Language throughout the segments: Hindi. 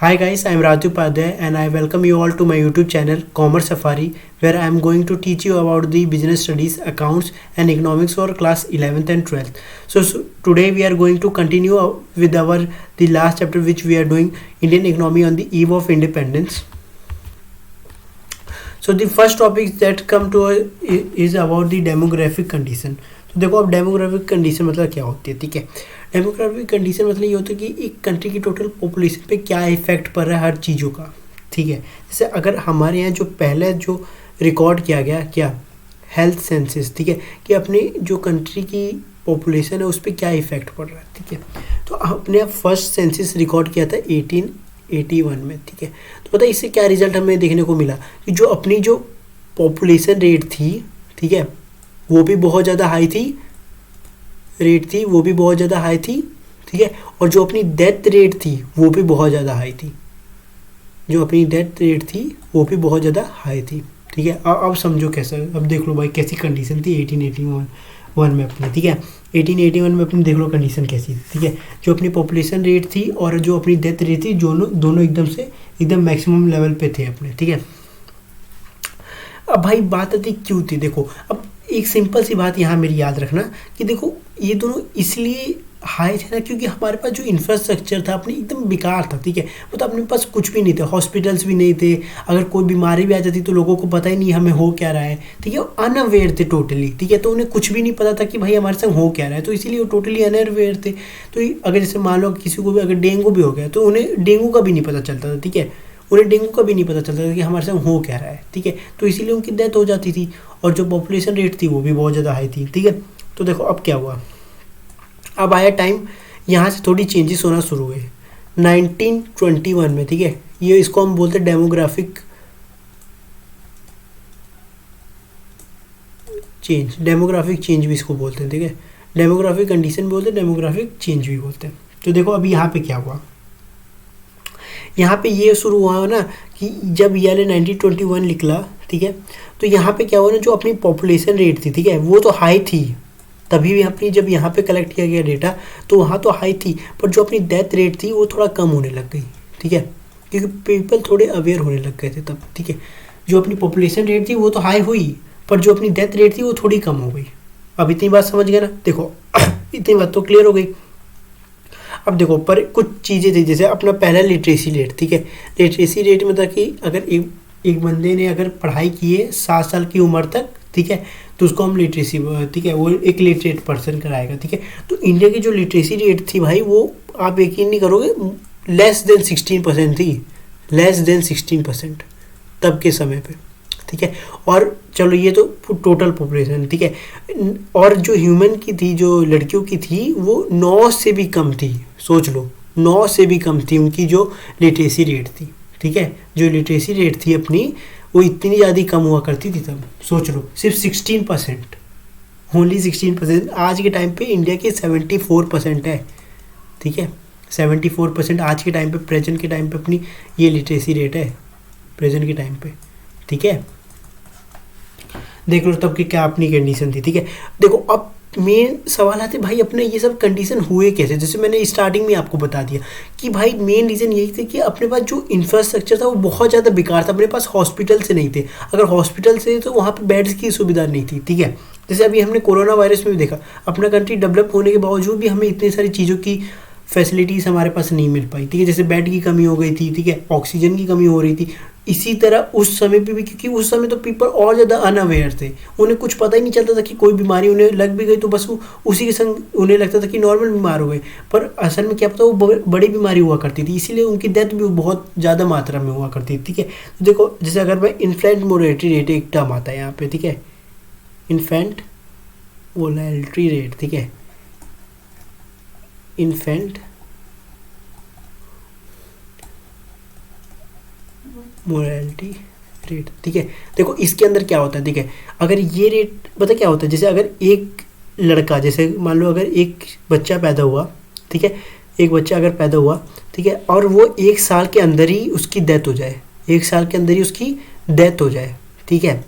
Hi guys, I am Raju Upadhyay and I welcome you all to my YouTube channel Commerce Safari, where I am going to teach you about the business studies, accounts and economics for class 11th and 12th. So today we are going to continue with the last chapter which we are doing, Indian economy on the eve of independence. So the first topic that come to us is about the demographic condition. तो देखो अब डेमोग्राफिक कंडीशन मतलब क्या होती है, ठीक है। डेमोग्राफिक कंडीशन मतलब ये होता है कि एक कंट्री की टोटल पॉपुलेशन पे क्या इफेक्ट पड़ रहा है हर चीज़ों का, ठीक है। जैसे अगर हमारे यहाँ जो पहले जो रिकॉर्ड किया गया क्या हेल्थ सेंसस, ठीक है, कि अपनी जो कंट्री की पॉपुलेशन है उस पर क्या इफेक्ट पड़ रहा है, ठीक है। तो अपने फर्स्ट सेंसस रिकॉर्ड किया था 1881 में, ठीक है। तो पता है इससे क्या रिजल्ट हमें देखने को मिला कि जो अपनी जो पॉपुलेशन रेट थी, ठीक है, वो भी बहुत ज़्यादा हाई थी, रेट थी वो भी बहुत ज़्यादा हाई थी, ठीक है। और जो अपनी डेथ रेट थी वो भी बहुत ज़्यादा हाई थी, जो अपनी डेथ रेट थी वो भी बहुत ज़्यादा हाई थी, ठीक है। अब समझो कैसा, अब देख लो भाई कैसी कंडीशन थी 1881 में अपनी, ठीक है। 1881 में अपनी देख लो कंडीशन कैसी थी, ठीक है। जो अपनी पॉपुलेशन रेट थी और जो अपनी डेथ रेट थी दोनों एकदम मैक्सिमम लेवल पे थे अपने, ठीक है। अब भाई बात आती क्यों थी, देखो अब एक सिंपल सी बात यहाँ मेरी याद रखना कि देखो ये दोनों इसलिए हाई थे ना क्योंकि हमारे पास जो इंफ्रास्ट्रक्चर था अपनी एकदम बेकार था, ठीक है। वो तो अपने पास कुछ भी नहीं था, हॉस्पिटल्स भी नहीं थे, अगर कोई बीमारी भी आ जाती तो लोगों को पता ही नहीं हमें हो क्या रहा है, ठीक है। अनअवेयर थे टोटली, ठीक है। तो उन्हें कुछ भी नहीं पता था कि भाई हमारे संग हो क्या रहा है, तो इसीलिए वो टोटली अनअवेयर थे। तो अगर जैसे मान लो किसी को भी अगर डेंगू भी हो गया तो उन्हें डेंगू का भी नहीं पता चलता था, ठीक है। उन्हें डेंगू का भी नहीं पता चलता था कि हमारे संग हो क्या रहा है, ठीक है। तो इसीलिए उनकी डेथ हो जाती थी और जो पॉपुलेशन रेट थी वो भी बहुत ज़्यादा हाई थी, ठीक है। तो देखो अब क्या हुआ, अब आया टाइम यहाँ से थोड़ी चेंजेस होना शुरू हुए 1921 में, ठीक है। ये इसको हम बोलते हैं डेमोग्राफिक चेंज भी इसको बोलते हैं, ठीक है। डेमोग्राफिक कंडीशन भी बोलते हैं, डेमोग्राफिक चेंज भी बोलते हैं। तो देखो अभी यहाँ पे क्या हुआ, यहाँ पे ये शुरू हुआ ना कि जब ये 1921 निकला, ठीक है। तो यहाँ पे क्या हुआ ना, जो अपनी पॉपुलेशन रेट थी, ठीक है, वो तो हाई थी तभी भी अपनी जब यहाँ पे कलेक्ट किया गया डेटा तो वहाँ तो हाई थी, पर जो अपनी डेथ रेट थी वो थोड़ा कम होने लग गई, ठीक है, क्योंकि पीपल थोड़े अवेयर होने लग गए थे तब, ठीक है। जो अपनी पॉपुलेशन रेट थी वो तो हाई हुई पर जो अपनी डेथ रेट थी वो थोड़ी कम हो गई। अब इतनी बात समझ गए ना, देखो इतनी बात तो क्लियर हो गई। अब देखो पर कुछ चीज़ें थी, जैसे अपना पहला लिटरेसी रेट, ठीक है। लिटरेसी रेट में था कि अगर एक बंदे ने अगर पढ़ाई की है 7 साल की उम्र तक, ठीक है, तो उसको हम लिटरेसी, ठीक है, वो एक लिटरेट पर्सन कराएगा, ठीक है। तो इंडिया की जो लिटरेसी रेट थी भाई वो आप यकीन नहीं करोगे लेस देन 16% थी, लेस देन 16% तब के समय पे, ठीक है। और चलो ये तो टोटल पॉपुलेशन, ठीक है। और जो ह्यूमन की थी, जो लड़कियों की थी, वो 9 से भी कम थी, सोच लो 9 से भी कम थी उनकी जो लिटरेसी रेट थी, ठीक है। जो लिटरेसी रेट थी अपनी वो इतनी ज़्यादा कम हुआ करती थी तब, सोच लो सिर्फ 16%, ओनली 16%। आज के टाइम पे इंडिया के 74% है, ठीक है। 74% आज के टाइम पे, प्रेजेंट के टाइम पे अपनी ये लिटरेसी रेट है प्रेजेंट के टाइम पे, ठीक है। देख लो तब की क्या अपनी कंडीशन थी, ठीक है। देखो अब मेन सवाल आते भाई अपने ये सब कंडीशन हुए कैसे, जैसे मैंने स्टार्टिंग में आपको बता दिया कि भाई मेन रीज़न यही था कि अपने पास जो इंफ्रास्ट्रक्चर था वो बहुत ज़्यादा बेकार था, अपने पास हॉस्पिटल से नहीं थे, अगर हॉस्पिटल से तो वहाँ पे बेड्स की सुविधा नहीं थी, ठीक है। जैसे अभी हमने कोरोना वायरस में भी देखा, अपना कंट्री डेवलप होने के बावजूद भी हमें इतनी सारी चीज़ों की फैसिलिटीज़ हमारे पास नहीं मिल पाई, ठीक है। जैसे बेड की कमी हो गई थी, ठीक है, ऑक्सीजन की कमी हो रही थी। इसी तरह उस समय पे भी, क्योंकि उस समय तो पीपल और ज़्यादा अनअवेयर थे, उन्हें कुछ पता ही नहीं चलता था कि कोई बीमारी उन्हें लग भी गई तो बस वो उसी के संग उन्हें लगता था कि नॉर्मल बीमार हो गए, पर असल में क्या पता वो बड़ी बीमारी हुआ करती थी, इसीलिए उनकी डेथ भी बहुत ज़्यादा मात्रा में हुआ करती थी, ठीक है। तो देखो जैसे अगर मैं इन्फेंट मोर्टेलिटी रेट एक टर्म आता है यहाँ पे, ठीक है, इन्फेंट मोर्टेलिटी रेट, ठीक है, इन्फेंट मोर्टेलिटी रेट, ठीक है। देखो इसके अंदर क्या होता है, ठीक है, अगर ये रेट पता क्या होता है, जैसे अगर एक लड़का, जैसे मान लो अगर एक बच्चा पैदा हुआ, ठीक है, एक बच्चा अगर पैदा हुआ, ठीक है, और वो 1 साल के अंदर ही उसकी डेथ हो जाए, 1 साल के अंदर ही उसकी डेथ हो जाए, ठीक है,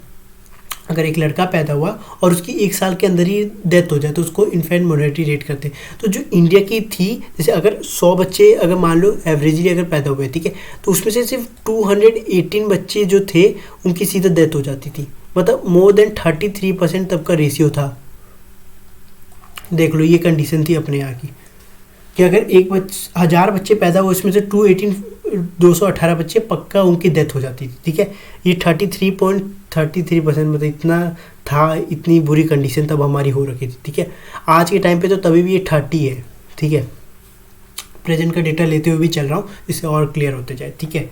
अगर एक लड़का पैदा हुआ और उसकी 1 साल के अंदर ही डेथ हो जाए तो उसको इन्फेंट मोर्टेलिटी रेट करते हैं। तो जो इंडिया की थी, जैसे अगर 100 बच्चे अगर मान लो एवरेजली अगर पैदा हुए, ठीक है, तो उसमें से सिर्फ 218 बच्चे जो थे उनकी सीधा डेथ हो जाती थी। मतलब मोर देन 33% तब का रेशियो था। देख लो, ये कंडीशन थी अपने यहाँ की कि अगर 1000 बच्चे पैदा हुए उसमें से 218 बच्चे पक्का उनकी डेथ हो जाती थी, ठीक है। ये 33.33% मतलब इतना था, इतनी बुरी कंडीशन तब हमारी हो रखी थी, ठीक है। आज के टाइम पे तो तभी भी ये 30 है, ठीक है। प्रेजेंट का डेटा लेते हुए भी चल रहा हूँ, इससे और क्लियर होते जाए, ठीक है।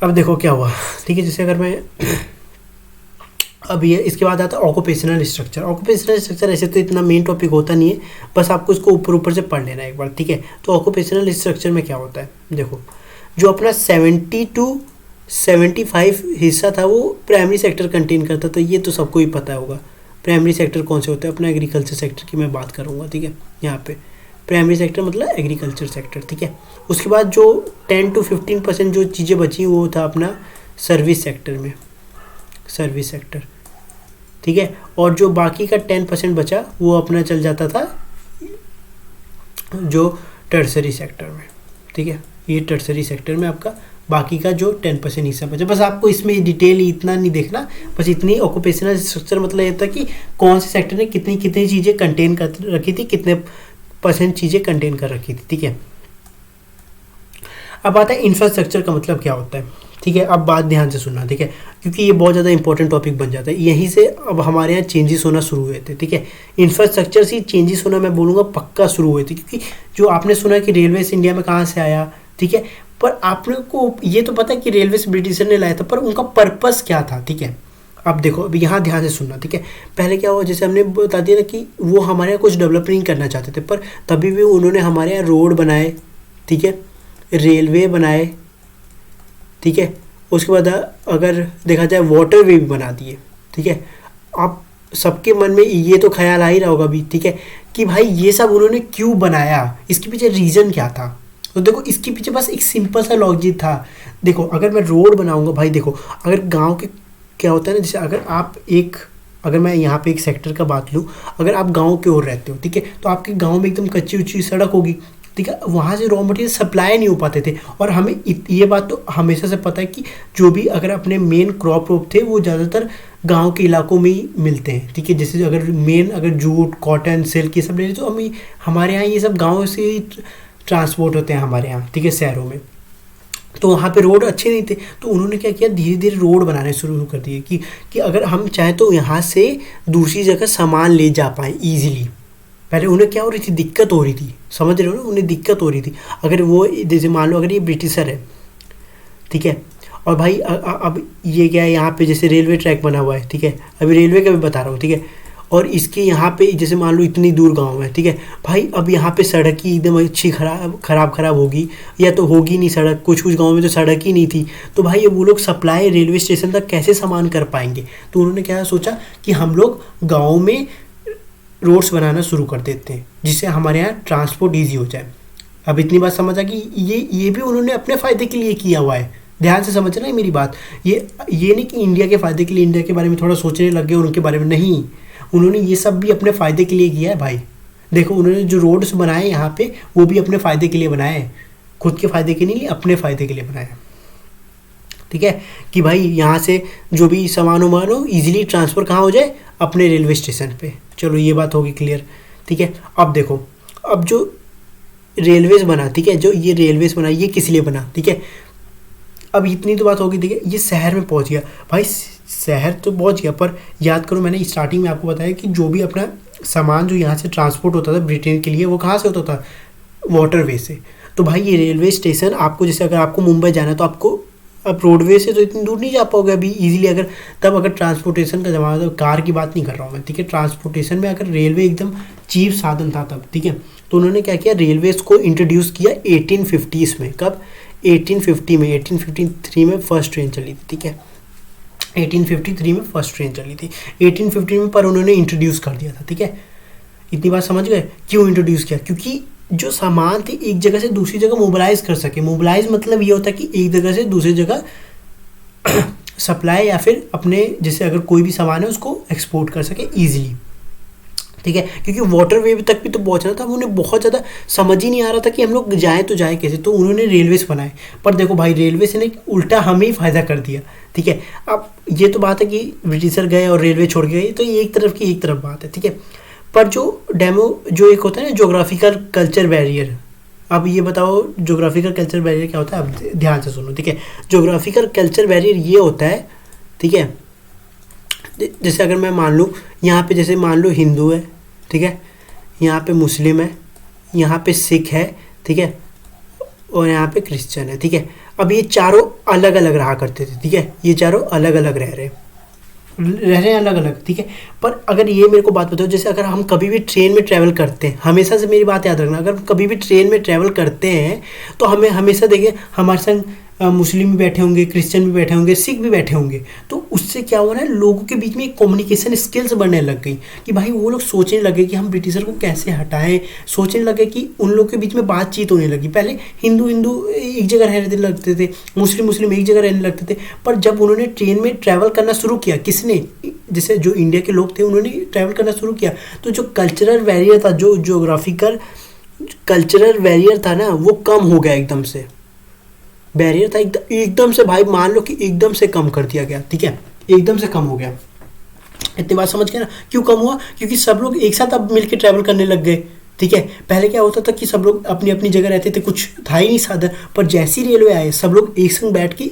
अब देखो क्या हुआ, ठीक है। जैसे अगर मैं अब ये इसके बाद आता है ऑक्यूपेशनल स्ट्रक्चर। ऑक्यूपेशनल स्ट्रक्चर ऐसे तो इतना मेन टॉपिक होता नहीं है, बस आपको इसको ऊपर ऊपर से पढ़ लेना है एक बार, ठीक है। तो ऑक्यूपेशनल स्ट्रक्चर में क्या होता है, देखो, जो अपना 70 to 75 हिस्सा था वो प्राइमरी सेक्टर कंटेन करता था। ये तो सबको ही पता होगा प्राइमरी सेक्टर कौन से होते हैं। अपना एग्रीकल्चर सेक्टर की मैं बात करूँगा, ठीक है। यहाँ पे प्राइमरी सेक्टर मतलब एग्रीकल्चर सेक्टर, ठीक है। उसके बाद जो 10 to 15% जो चीज़ें बची वो था अपना सर्विस सेक्टर में, सर्विस सेक्टर, ठीक है। और जो बाकी का 10% बचा वो अपना चल जाता था जो टर्सरी सेक्टर में, ठीक है। ये टर्सरी सेक्टर में आपका बाकी का जो 10% हिस्सा बचा। बस आपको इसमें डिटेल इतना नहीं देखना, बस इतनी ऑक्यूपेशनल स्ट्रक्चर मतलब ये था कि कौन से सेक्टर ने कितनी कितनी चीज़ें कंटेन कर रखी थी, कितने % चीज़ें कंटेन कर रखी थी, ठीक है। अब आता है इंफ्रास्ट्रक्चर का मतलब क्या होता है, ठीक है। अब बात ध्यान से सुनना, ठीक है, क्योंकि ये बहुत ज़्यादा इंपॉर्टेंट टॉपिक बन जाता है। यहीं से अब हमारे यहाँ चेंजेस होना शुरू हुए थे, ठीक है। इंफ्रास्ट्रक्चर से चेंजेस होना मैं बोलूँगा पक्का शुरू हुए थे, क्योंकि जो आपने सुना कि रेलवेज इंडिया में कहाँ से आया, ठीक है, पर आपने को ये तो पता है कि रेलवेज ब्रिटिशर ने लाया था, पर उनका पर्पस क्या था, ठीक है। अब देखो, अब यहाँ ध्यान से सुनना, ठीक है। पहले क्या हुआ, जैसे हमने बता दिया ना कि वो हमारे यहाँ कुछ डेवलप नहीं करना चाहते थे, पर तभी भी उन्होंने हमारे यहाँ रोड बनाए, ठीक है, रेलवे बनाए, ठीक है। उसके बाद अगर देखा जाए वाटर वे भी बना दिए, ठीक है। आप सबके मन में ये तो ख्याल आ ही रहा होगा भी, ठीक है, कि भाई ये सब उन्होंने क्यों बनाया, इसके पीछे रीज़न क्या था। तो देखो, इसके पीछे बस एक सिंपल सा लॉजिक था। देखो, अगर मैं रोड बनाऊंगा, भाई देखो, अगर गांव के क्या होता है ना, जैसे अगर मैं यहाँ पे एक सेक्टर का बात लूँ, अगर आप गांव की ओर रहते हो, ठीक है, तो आपके गांव में एकदम कच्ची उच्ची सड़क होगी, ठीक है, वहाँ से रॉ मटेरियल सप्लाई नहीं हो पाते थे। और हमें ये बात तो हमेशा से पता है कि जो भी अगर अपने मेन क्रॉप थे वो ज़्यादातर गांव के इलाकों में ही मिलते हैं, ठीक है। जैसे अगर जूट, कॉटन, सिल्क ये सब ले तो हमारे यहाँ ये सब गाँव से ही ट्रांसपोर्ट होते हैं हमारे यहाँ, ठीक है, शहरों में। तो वहाँ पे रोड अच्छे नहीं थे, तो उन्होंने क्या किया, धीरे धीरे रोड बनाने शुरू कर दिए कि अगर हम चाहें तो यहाँ से दूसरी जगह सामान ले जा पाएँ ईजिली। पहले उन्हें क्या हो रही थी, दिक्कत हो रही थी, समझ रहे हो ना, उन्हें दिक्कत हो रही थी। अगर वो जैसे मान लो अगर ये ब्रिटिशर है, ठीक है, और भाई अब ये क्या है, यहाँ पे जैसे रेलवे ट्रैक बना हुआ है, ठीक है, अभी रेलवे का भी बता रहा हूँ, ठीक है। और इसके यहाँ पे जैसे मान लो इतनी दूर गांव है, ठीक है भाई, अब यहाँ पे सड़क ही एकदम अच्छी खराब होगी, या तो होगी नहीं सड़क, कुछ गाँव में तो सड़क ही नहीं थी। तो भाई अब वो लोग सप्लाई रेलवे स्टेशन तक कैसे सामान कर पाएंगे। तो उन्होंने क्या सोचा कि हम लोग गाँव में रोड्स बनाना शुरू कर देते हैं, जिससे हमारे यहाँ ट्रांसपोर्ट ईजी हो जाए। अब इतनी बात समझ आ कि ये भी उन्होंने अपने फ़ायदे के लिए किया हुआ है। ध्यान से समझना है मेरी बात, ये नहीं कि इंडिया के फ़ायदे के लिए इंडिया के बारे में थोड़ा सोचने लग गए और उनके बारे में, नहीं, उन्होंने ये सब भी अपने फ़ायदे के लिए किया है भाई। देखो, उन्होंने जो रोड्स बनाए यहाँ पे वो भी अपने फ़ायदे के लिए बनाए हैं, खुद के फ़ायदे के नहीं, अपने फ़ायदे के लिए बनाए, ठीक है, कि भाई यहाँ से जो भी सामान हो ईजिली ट्रांसफ़र कहाँ हो जाए, अपने रेलवे स्टेशन पे। चलो ये बात होगी क्लियर, ठीक है। अब देखो, अब जो रेलवेज़ बना, ठीक है, जो ये रेलवेज़ बना ये किस लिए बना, ठीक है। अब इतनी तो बात होगी, ठीक है, ये शहर में पहुँच गया भाई, शहर तो पहुँच गया, पर याद करो मैंने स्टार्टिंग में आपको बताया कि जो भी अपना सामान जो यहाँ से ट्रांसपोर्ट होता था ब्रिटेन के लिए, वो कहाँ से होता था, वाटरवे से। तो भाई ये रेलवे स्टेशन आपको, जैसे अगर आपको मुंबई जाना है तो आपको अब रोडवे से तो इतनी दूर नहीं जा पाओगे अभी ईजिली। अगर ट्रांसपोर्टेशन का ज़माना था, कार की बात नहीं कर रहा हूँ मैं, ठीक है, ट्रांसपोर्टेशन में अगर रेलवे एकदम चीप साधन था तब, ठीक है। तो उन्होंने क्या किया, रेलवेज़ को इंट्रोड्यूस किया 1850s में। कब, 1850 में, 1853 में फर्स्ट ट्रेन चली थी, ठीक है, 1853 में फर्स्ट ट्रेन चली थी, 1850 में, पर उन्होंने इंट्रोड्यूस कर दिया था, ठीक है। इतनी बात समझ गए, क्यों इंट्रोड्यूस किया, क्योंकि जो सामान थे एक जगह से दूसरी जगह मोबिलाइज कर सके। मोबिलाइज मतलब ये होता है कि एक जगह से दूसरी जगह सप्लाई या फिर अपने जैसे अगर कोई भी सामान है उसको एक्सपोर्ट कर सके ईजिली, ठीक है। क्योंकि वाटर वे तक भी तो पहुंचना था, उन्हें बहुत ज़्यादा समझ ही नहीं आ रहा था कि हम लोग जाएँ तो जाए कैसे, तो उन्होंने रेलवेज बनाए। पर देखो भाई रेलवे से ने उल्टा हमें ही फ़ायदा कर दिया, ठीक है। अब ये तो बात है कि ब्रिटिशर गए और रेलवे छोड़ के गए, तो ये एक तरफ बात है, ठीक है। पर जो जो एक होता है ना जोग्राफिकल कल्चर बैरियर, अब ये बताओ जोग्राफिकल कल्चर बैरियर क्या होता है, अब ध्यान से सुनो, ठीक है। जोग्राफिकल कल्चर बैरियर ये होता है, ठीक है, जैसे अगर मैं मान लूँ यहाँ पे, जैसे मान लो हिंदू है, ठीक है, यहाँ पे मुस्लिम है, यहाँ पे सिख है, ठीक है, और यहाँ पे क्रिश्चियन है, ठीक है। अब ये चारों अलग अलग रहा करते थे, ठीक है, ये चारों अलग अलग रह रहे हैं अलग अलग, ठीक है। पर अगर ये मेरे को बात बताओ, जैसे अगर हम कभी भी ट्रेन में ट्रैवल करते हैं, हमेशा से मेरी बात याद रखना, अगर हम कभी भी ट्रेन में ट्रैवल करते हैं तो हमें हमेशा देखिए हमारे संग मुस्लिम भी बैठे होंगे, क्रिश्चियन भी बैठे होंगे, सिख भी बैठे होंगे, तो उससे क्या हुआ ना, लोगों के बीच में एक कम्युनिकेशन स्किल्स बढ़ने लग गई कि भाई वो लोग सोचने लगे कि हम ब्रिटिशर को कैसे हटाएं, सोचने लगे कि उन लोग के बीच में बातचीत होने लगी। पहले हिंदू एक जगह रहने लगते थे, मुस्लिम एक जगह रहने लगते थे, पर जब उन्होंने ट्रेन में ट्रैवल करना शुरू किया, किसने, जैसे जो इंडिया के लोग थे उन्होंने ट्रैवल करना शुरू किया, तो जो कल्चरल बैरियर था, जो जोग्राफिकल कल्चरल बैरियर था ना, वो कम हो गया, एकदम से बैरियर था एकदम से भाई, मान लो कि एकदम से कम कर दिया गया, ठीक है, एकदम से कम हो गया। इतनी बात समझ गए ना, क्यों कम हुआ, क्योंकि सब लोग एक साथ अब मिलकर ट्रैवल करने लग गए, ठीक है। पहले क्या होता था कि सब लोग अपनी अपनी जगह रहते थे, कुछ था ही नहीं साधन, पर जैसी रेलवे आए सब लोग एक संग बैठ के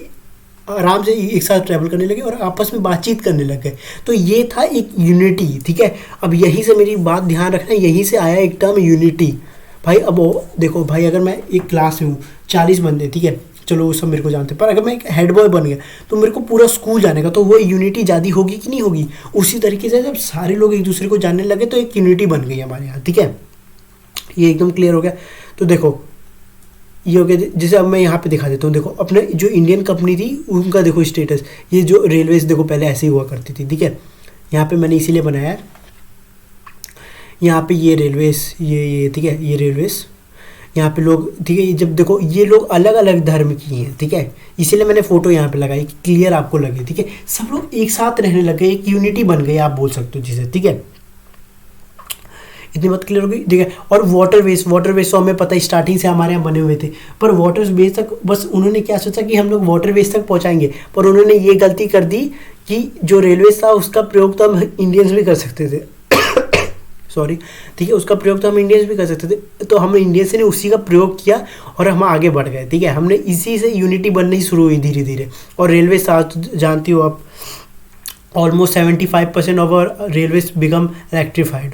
आराम से एक साथ ट्रैवल करने लगे और आपस में बातचीत करने लग गए, तो ये था एक यूनिटी, ठीक है। अब यहीं से मेरी बात ध्यान रखना, यहीं से आया एक टर्म यूनिटी भाई। अब देखो भाई, अगर मैं एक क्लास में हूँ 40 बंदे, ठीक है, चलो वो सब मेरे को जानते हैं, पर अगर मैं एक हेड बॉय बन गया तो मेरे को पूरा स्कूल जानेगा, तो वो यूनिटी ज़्यादा होगी कि नहीं होगी। उसी तरीके से जब सारे लोग एक दूसरे को जानने लगे तो एक यूनिटी बन गई हमारे यहाँ, ठीक है। ये एकदम क्लियर हो गया। तो देखो ये हो गया, जैसे अब मैं यहाँ पे दिखा देता हूँ, देखो अपने जो इंडियन कंपनी थी उनका देखो स्टेटस, ये जो रेलवेज देखो पहले ऐसे ही हुआ करती थी, ठीक है। यहाँ पे मैंने इसीलिए बनाया है, यहाँ पे ये रेलवेज, ये ठीक है, ये रेलवेज, यहाँ पे लोग, ठीक है, जब देखो ये लोग अलग अलग धर्म की हैं, ठीक है, इसीलिए मैंने फोटो यहाँ पे लगाई, क्लियर आपको लगे, ठीक है। सब लोग एक साथ रहने लगे, एक यूनिटी बन गई, आप बोल सकते हो जिसे, ठीक है। इतनी बात क्लियर हो गई, ठीक है। और वाटरवेज तो हमें पता है स्टार्टिंग से हमारे यहाँ बने हुए थे, पर वाटरवेज तक बस उन्होंने क्या सोचा कि हम लोग वाटरवेज तक पहुँचाएंगे, पर उन्होंने ये गलती कर दी कि जो रेलवेज था उसका प्रयोग तो हम इंडियंस भी कर सकते थे, सॉरी, ठीक है, उसका प्रयोग तो हम इंडियंस भी कर सकते थे, तो हम इंडियंस ने उसी का प्रयोग किया और हम आगे बढ़ गए, ठीक है। हमने इसी से यूनिटी बननी शुरू हुई धीरे धीरे। और रेलवे साथ जानती हो आप, almost 75% of our railways become electrified,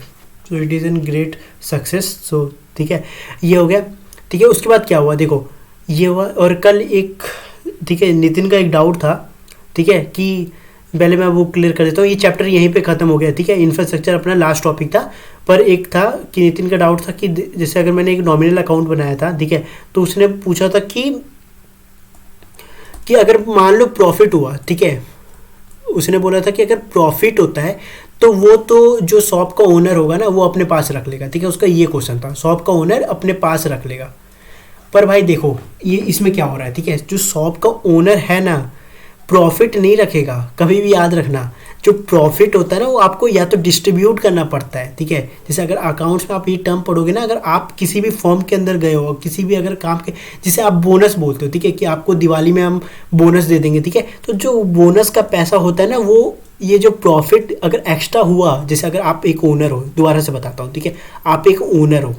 so it is an great success. So ठीक है, ये हो गया, ठीक है। उसके बाद क्या हुआ, देखो ये हुआ। और कल एक, ठीक है, नितिन का एक डाउट था, ठीक है, कि पहले मैं वो क्लियर कर देता हूँ, ये चैप्टर यहीं पे ख़त्म हो गया, ठीक है। इंफ्रास्ट्रक्चर अपना लास्ट टॉपिक था, पर एक था कि नितिन का डाउट था कि जैसे अगर मैंने एक नॉमिनल अकाउंट बनाया था, ठीक है, तो उसने पूछा था कि अगर मान लो प्रॉफिट हुआ, ठीक है, उसने बोला था कि अगर प्रॉफिट होता है तो वो तो जो शॉप का ओनर होगा ना वो अपने पास रख लेगा, ठीक है। उसका ये क्वेश्चन था, शॉप का ओनर अपने पास रख लेगा। पर भाई देखो ये इसमें क्या हो रहा है, ठीक है, जो शॉप का ओनर है ना प्रॉफिट नहीं रखेगा, कभी भी याद रखना। जो प्रॉफिट होता है ना वो आपको या तो डिस्ट्रीब्यूट करना पड़ता है, ठीक है। जैसे अगर अकाउंट्स में आप ये टर्म पढ़ोगे ना, अगर आप किसी भी फॉर्म के अंदर गए हो, किसी भी अगर काम के, जिसे आप बोनस बोलते हो, ठीक है, कि आपको दिवाली में हम बोनस दे देंगे, ठीक है, तो जो बोनस का पैसा होता है ना वो, ये जो प्रॉफिट अगर एक्स्ट्रा हुआ, जैसे अगर आप एक ओनर हो, दोबारा से बताता हूँ, ठीक है, आप एक ओनर हो,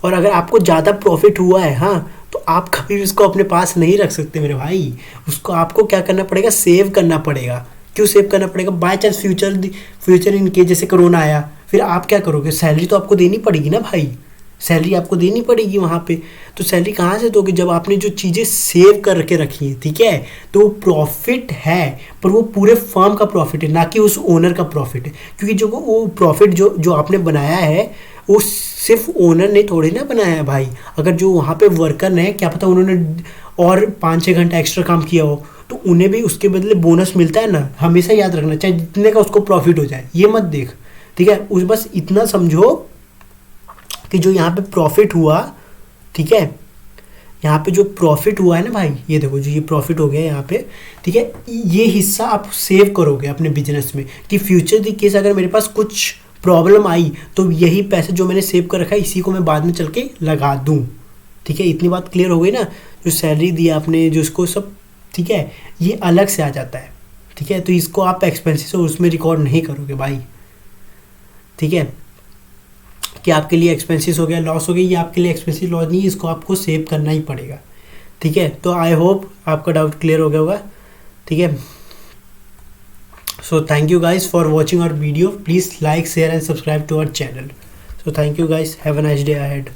और अगर आपको ज़्यादा प्रॉफिट हुआ है, हाँ, तो आप कभी भी उसको अपने पास नहीं रख सकते मेरे भाई। उसको आपको क्या करना पड़ेगा, सेव करना पड़ेगा। क्यों सेव करना पड़ेगा, by chance future in case जैसे कोरोना आया, फिर आप क्या करोगे, सैलरी तो आपको देनी पड़ेगी ना भाई, सैलरी आपको देनी पड़ेगी वहाँ पे। तो सैलरी कहाँ से दोगे, जब आपने जो चीज़ें सेव करके रखी हैं, ठीक है। तो वो प्रॉफिट है, पर वो पूरे फर्म का प्रॉफिट है, ना कि उस ओनर का प्रॉफिट है। क्योंकि जो वो प्रॉफिट जो आपने बनाया है वो सिर्फ ओनर ने थोड़ी ना बनाया है भाई। अगर जो वहाँ पे वर्कर ने, क्या पता उन्होंने और 5-6 घंटा एक्स्ट्रा काम किया हो, तो उन्हें भी उसके बदले बोनस मिलता है ना। हमेशा याद रखना, चाहे जितने का उसको प्रॉफिट हो जाए, ये मत देख, ठीक है। उस बस इतना समझो कि जो यहाँ पे प्रॉफिट हुआ, ठीक है, यहाँ पे जो प्रॉफिट हुआ है ना भाई, ये देखो जो ये प्रॉफिट हो गया यहाँ पे, ठीक है, ये हिस्सा आप सेव करोगे अपने बिजनेस में कि फ्यूचर दी केस अगर मेरे पास कुछ प्रॉब्लम आई तो यही पैसे जो मैंने सेव कर रखा है इसी को मैं बाद में चल के लगा दूँ। ठीक है, इतनी बात क्लियर हो गई ना। जो सैलरी दी आपने जो इसको सब, ठीक है, ये अलग से आ जाता है। ठीक है, तो इसको आप एक्सपेंसेस और उसमें रिकॉर्ड नहीं करोगे भाई। ठीक है, कि आपके लिए एक्सपेंसेस हो गया, लॉस हो गया, ये आपके लिए एक्सपेंसिव लॉस नहीं है, इसको आपको सेव करना ही पड़ेगा। ठीक है, तो आई होप आपका डाउट क्लियर हो गया होगा। ठीक है, so thank you guys for watching our video, please like share and subscribe to our channel. So thank you guys, have a nice day ahead.